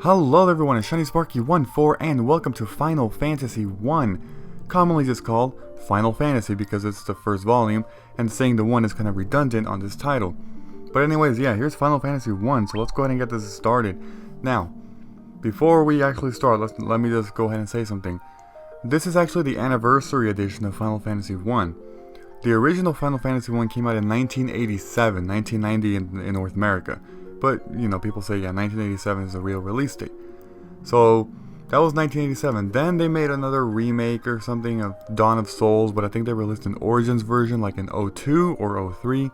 Hello everyone, it's ShinySparky14 and welcome to Final Fantasy 1, commonly just called Final Fantasy because it's the first volume, and saying the 1 is kind of redundant on this title. But anyways, yeah, here's Final Fantasy 1, so let's go ahead and get this started. Now, before we actually start, let me just go ahead and say something. This is actually the anniversary edition of Final Fantasy 1. The original Final Fantasy 1 came out in 1987, 1990 in North America. But, you know, people say, yeah, 1987 is the real release date. So, that was 1987. Then they made another remake or something of Dawn of Souls, but I think they released an Origins version like in 02 or 03.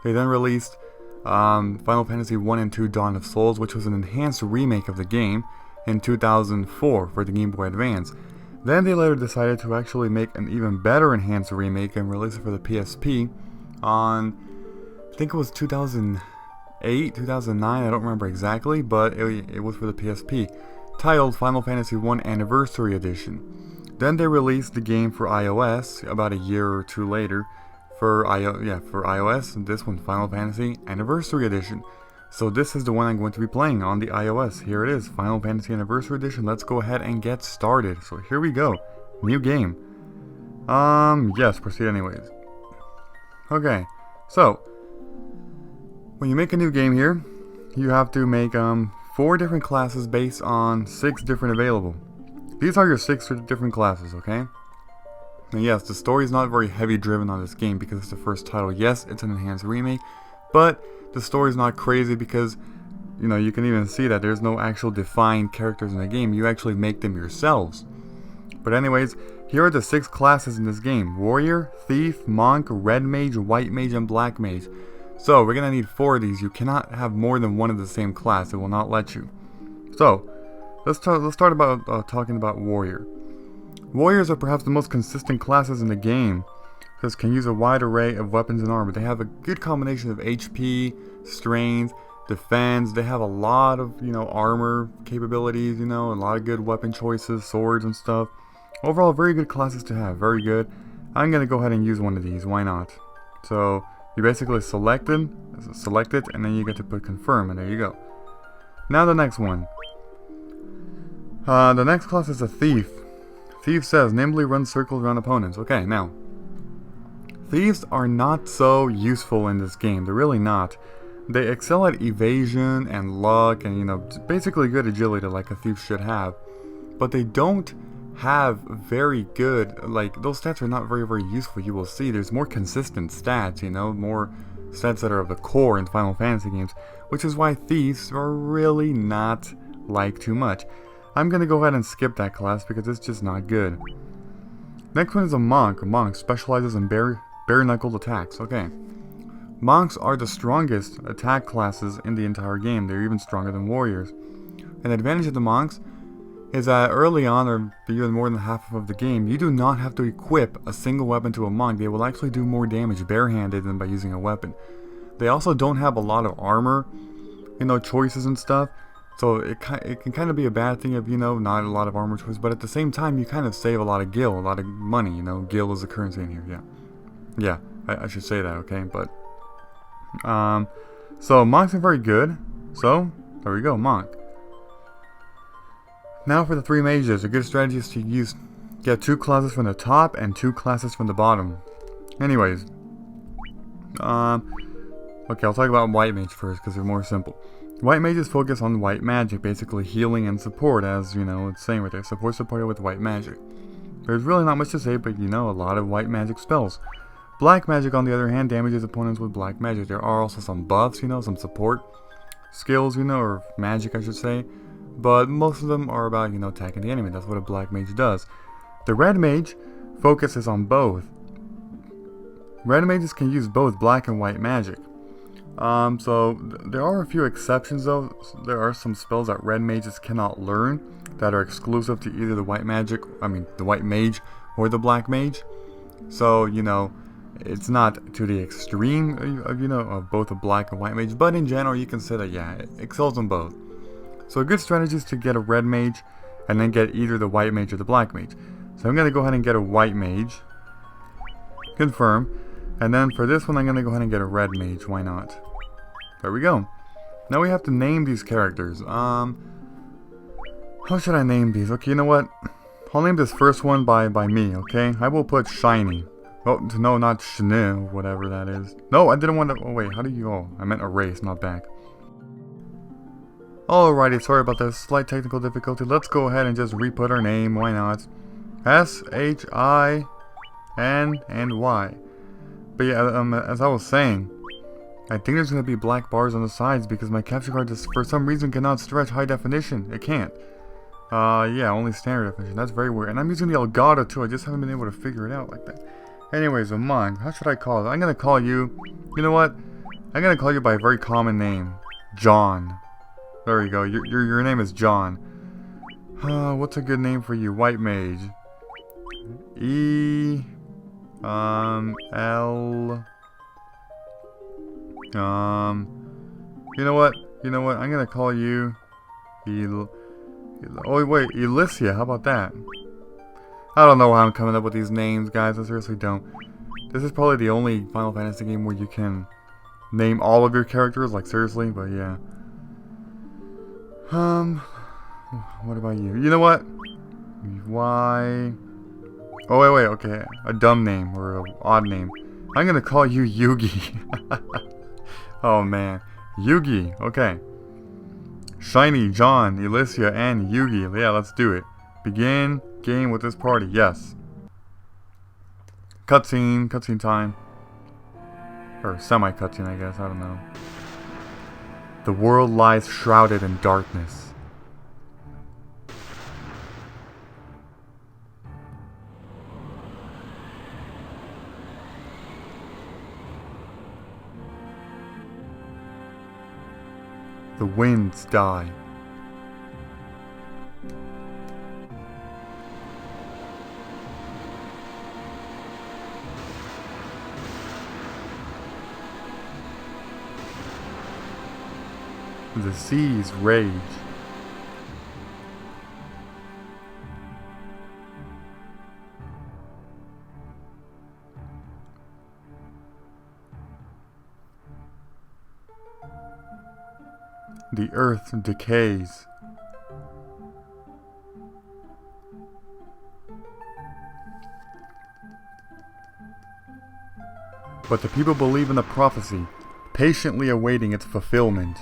They then released Final Fantasy 1 and 2 Dawn of Souls, which was an enhanced remake of the game in 2004 for the Game Boy Advance. Then they later decided to actually make an even better enhanced remake and release it for the PSP on, I think it was 2008, 2009, I don't remember exactly, but it was for the PSP, titled Final Fantasy 1 Anniversary Edition. Then they released the game for iOS about a year or two later for iOS, and this one, Final Fantasy Anniversary Edition. So this is the one I'm going to be playing on the iOS. Here it is, Final Fantasy Anniversary Edition. Let's go ahead and get started. So here we go. New game. Yes, proceed anyways. Okay, so when you make a new game here, you have to make 4 different classes based on 6 different available. These are your 6 different classes, okay? And yes, the story is not very heavy driven on this game because it's the first title. Yes, it's an enhanced remake, but the story is not crazy because, you know, you can even see that there's no actual defined characters in the game. You actually make them yourselves. But anyways, here are the 6 classes in this game: Warrior, Thief, Monk, Red Mage, White Mage, and Black Mage. So we're gonna need 4 of these. You cannot have more than one of the same class. It will not let you. So let's start about talking about Warrior. Warriors are perhaps the most consistent classes in the game, because can use a wide array of weapons and armor. They have a good combination of HP, strength, defense. They have a lot of, you know, armor capabilities, you know, a lot of good weapon choices, swords and stuff. Overall, very good classes to have, very good. I'm gonna go ahead and use one of these, why not? So you basically select it, and then you get to put confirm, and there you go. Now the next one. The next class is a Thief. Thief says, nimbly run circles around opponents. Okay, now, thieves are not so useful in this game. They're really not. They excel at evasion and luck and, you know, basically good agility like a thief should have. But they don't have very good, like, those stats are not very useful. You will see there's more consistent stats, you know, more stats that are of the core in Final Fantasy games, which is why thieves are really not liked too much. I'm gonna go ahead and skip that class because it's just not good. Next one is a Monk. A Monk specializes in bare-knuckled attacks. Okay. Monks are the strongest attack classes in the entire game. They're even stronger than warriors. An advantage of the Monks is that early on, or even more than half of the game, you do not have to equip a single weapon to a Monk. They will actually do more damage barehanded than by using a weapon. They also don't have a lot of armor, you know, choices and stuff. So it can kind of be a bad thing if, you know, not a lot of armor choice, but at the same time, you kind of save a lot of gil, a lot of money, you know. Gil is a currency in here, yeah. I should say that, okay, but so monks are very good. So there we go, monk. Now for the 3 mages. A good strategy is to get 2 classes from the top and 2 classes from the bottom. Anyways, okay, I'll talk about white mage first because they're more simple. White mages focus on white magic, basically healing and support, as, you know, it's saying right there. Support supported with white magic. There's really not much to say, but, you know, a lot of white magic spells. Black magic, on the other hand, damages opponents with black magic. There are also some buffs, you know, some support skills, you know, or magic, I should say. But most of them are about, you know, attacking the enemy. That's what a black mage does. The red mage focuses on both. Red mages can use both black and white magic. So there are a few exceptions though. There are some spells that red mages cannot learn that are exclusive to either the white mage or the black mage. So, you know, it's not to the extreme of, you know, of both a black and white mage, but in general you can say that, yeah, it excels in both. So a good strategy is to get a red mage and then get either the white mage or the black mage. So I'm going to go ahead and get a white mage. Confirm. And then for this one I'm going to go ahead and get a red mage. Why not? There we go. Now we have to name these characters. How should I name these? Okay, you know what? I'll name this first one by me, okay? I will put Shiny. Oh, no, not Shne, whatever that is. No, I didn't want to... Oh, wait, how do you... Oh, I meant erase, not back. Alrighty, sorry about the slight technical difficulty. Let's go ahead and just re-put our name. Why not? S-H-I-N and Y. But yeah, as I was saying, I think there's going to be black bars on the sides because my capture card just for some reason cannot stretch high definition. It can't. Yeah, only standard definition. That's very weird. And I'm using the Elgato too. I just haven't been able to figure it out like that. Anyways, Among, how should I call it? I'm going to call you... You know what? I'm going to call you by a very common name. John. There you go. Your name is John. What's a good name for you? White Mage. L... You know what? I'm gonna call you... Oh, wait. Elysia. How about that? I don't know how I'm coming up with these names, guys. I seriously don't. This is probably the only Final Fantasy game where you can name all of your characters, like seriously, but yeah. What about you? You know what? Why? Oh, wait, okay. A dumb name, or an odd name. I'm gonna call you Yugi. Oh, man. Yugi, okay. Shiny, John, Elysia, and Yugi. Yeah, let's do it. Begin game with this party. Yes. Cutscene time. Or semi-cutscene, I guess. I don't know. The world lies shrouded in darkness. The winds die. The seas rage. The earth decays. But the people believe in the prophecy, patiently awaiting its fulfillment.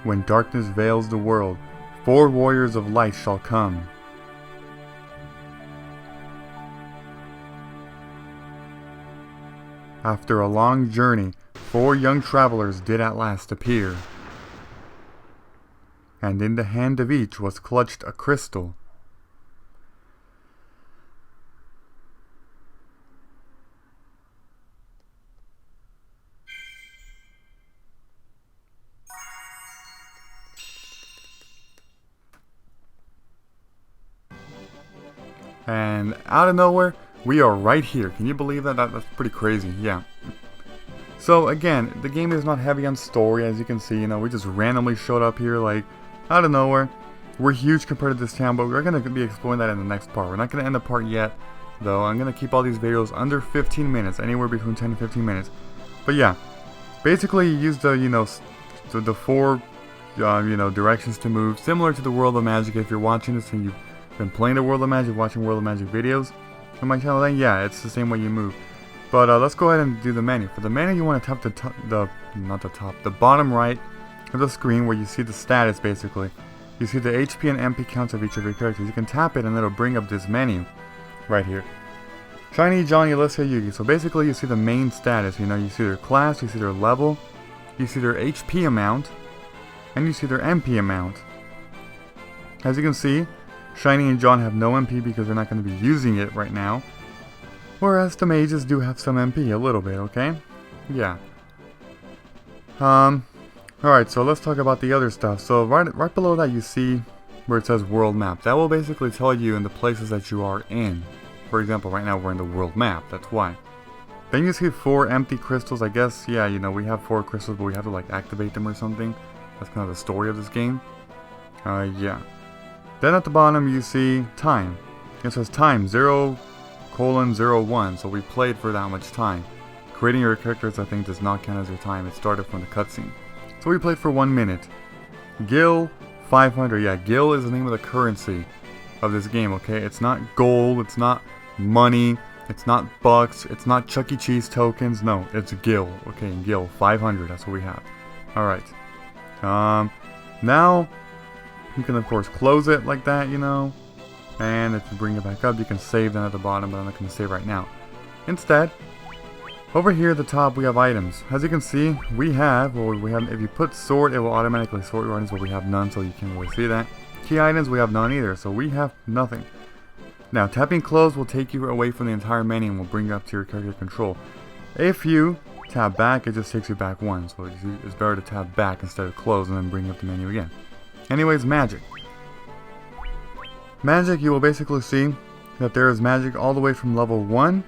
When darkness veils the world, 4 warriors of light shall come. After a long journey, 4 young travelers did at last appear. And in the hand of each was clutched a crystal. And out of nowhere, we are right here. Can you believe that? That's pretty crazy, yeah. So again, the game is not heavy on story, as you can see. We just randomly showed up here, like, out of nowhere. We're huge compared to this town, but we're going to be exploring that in the next part. We're not going to end the part yet, though. I'm going to keep all these videos under 15 minutes, anywhere between 10 and 15 minutes. But yeah, basically you use the, the 4, directions to move, similar to the World of Magic. If you're watching this and you've been playing the World of Magic, watching World of Magic videos on my channel, then yeah, it's the same way you move. But let's go ahead and do the menu. For the menu, you want to tap the bottom right of the screen where you see the status, basically. You see the HP and MP counts of each of your characters. You can tap it and it'll bring up this menu right here. Shiny, John, Elysia, Yugi. So basically you see the main status. You see their class, you see their level, you see their HP amount, and you see their MP amount. As you can see, Shiny and John have no MP because they're not going to be using it right now. Whereas the mages do have some MP, a little bit, okay? Yeah. Alright, so let's talk about the other stuff. So right below that you see where it says world map. That will basically tell you in the places that you are in. For example, right now we're in the world map, that's why. Then you see 4 empty crystals. I guess, yeah, we have 4 crystals, but we have to like activate them or something. That's kind of the story of this game. Yeah. Then at the bottom you see time. It says time 0:01, so we played for that much time. Creating your characters, I think, does not count as your time. It started from the cutscene. So we played for 1 minute. Gil 500. Yeah, Gil is the name of the currency of this game, okay? It's not gold, it's not money, it's not bucks, it's not Chuck E. Cheese tokens. No, it's Gil. Okay, Gil 500. That's what we have. Alright. Now, you can, of course, close it like that, you know. And if you bring it back up, you can save down at the bottom, but I'm not going to save right now. Instead, over here at the top, we have items. As you can see, we have, if you put sort, it will automatically sort your items, but we have none, so you can't really see that. Key items, we have none either, so we have nothing. Now, tapping close will take you away from the entire menu and will bring you up to your character control. If you tap back, it just takes you back one, so it's better to tap back instead of close and then bring up the menu again. Anyways, magic. Magic, you will basically see that there is magic all the way from level 1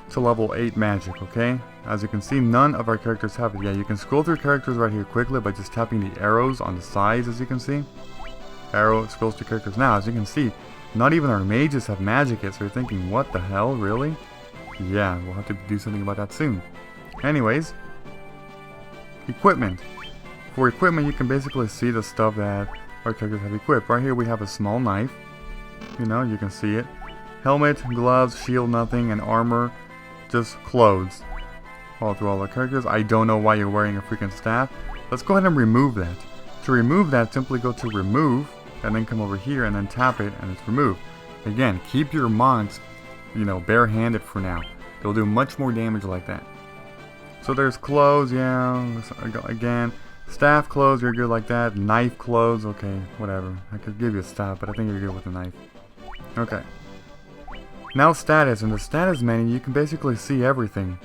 to level 8 magic, okay? As you can see, none of our characters have it. Yeah, you can scroll through characters right here quickly by just tapping the arrows on the sides, as you can see. Arrow scrolls to characters. Now, as you can see, not even our mages have magic yet, so you're thinking, what the hell, really? Yeah, we'll have to do something about that soon. Anyways, equipment. For equipment, you can basically see the stuff that our characters have equipped. Right here we have a small knife. You know, you can see it. Helmet, gloves, shield, nothing, and armor, just clothes. All through all our characters. I don't know why you're wearing a freaking staff. Let's go ahead and remove that. To remove that, simply go to remove, and then come over here and then tap it, and it's removed. Again, keep your monks, you know, barehanded for now. They'll do much more damage like that. So there's clothes, yeah, again. Staff clothes, you're good like that. Knife clothes, okay, whatever. I could give you a staff, but I think you're good with a knife. Okay. Now status. In the status menu, you can basically see everything.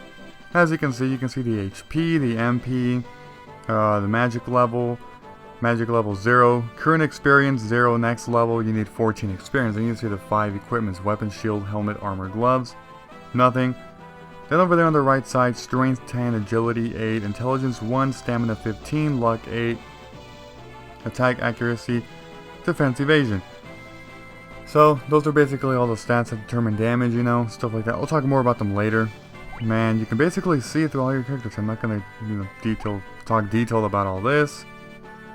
As you can see the HP, the MP, the magic level 0, current experience 0, next level you need 14 experience. And you can see the 5 equipments: weapon, shield, helmet, armor, gloves, nothing. Then over there on the right side, strength 10, agility 8, intelligence 1, stamina 15, luck 8, attack accuracy, defense evasion. So those are basically all the stats that determine damage, you know, stuff like that. We'll talk more about them later. Man, you can basically see through all your characters. I'm not gonna, you know, talk detailed about all this,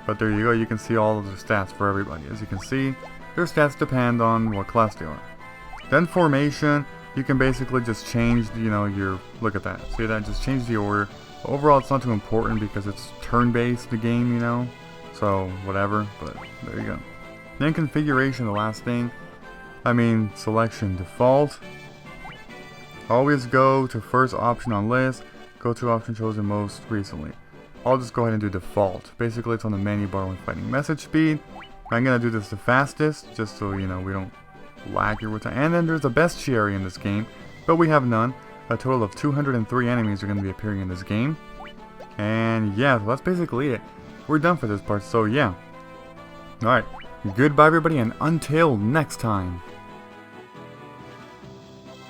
but there you go. You can see all of the stats for everybody. As you can see, their stats depend on what class they are. Then formation. You can basically just change, you know, look at that. See that? Just change the order. Overall, it's not too important because it's turn-based, the game, you know. So, whatever, but there you go. Then configuration, the last thing. Selection, default. Always go to first option on list. Go to option chosen most recently. I'll just go ahead and do default. Basically, it's on the menu bar when fighting. Message speed. I'm going to do this the fastest, just so, you know, we don't lag here with time. And then there's a bestiary in this game, but we have none. A total of 203 enemies are going to be appearing in this game. And yeah, so that's basically it. We're done for this part, so yeah. Alright, goodbye everybody, and until next time.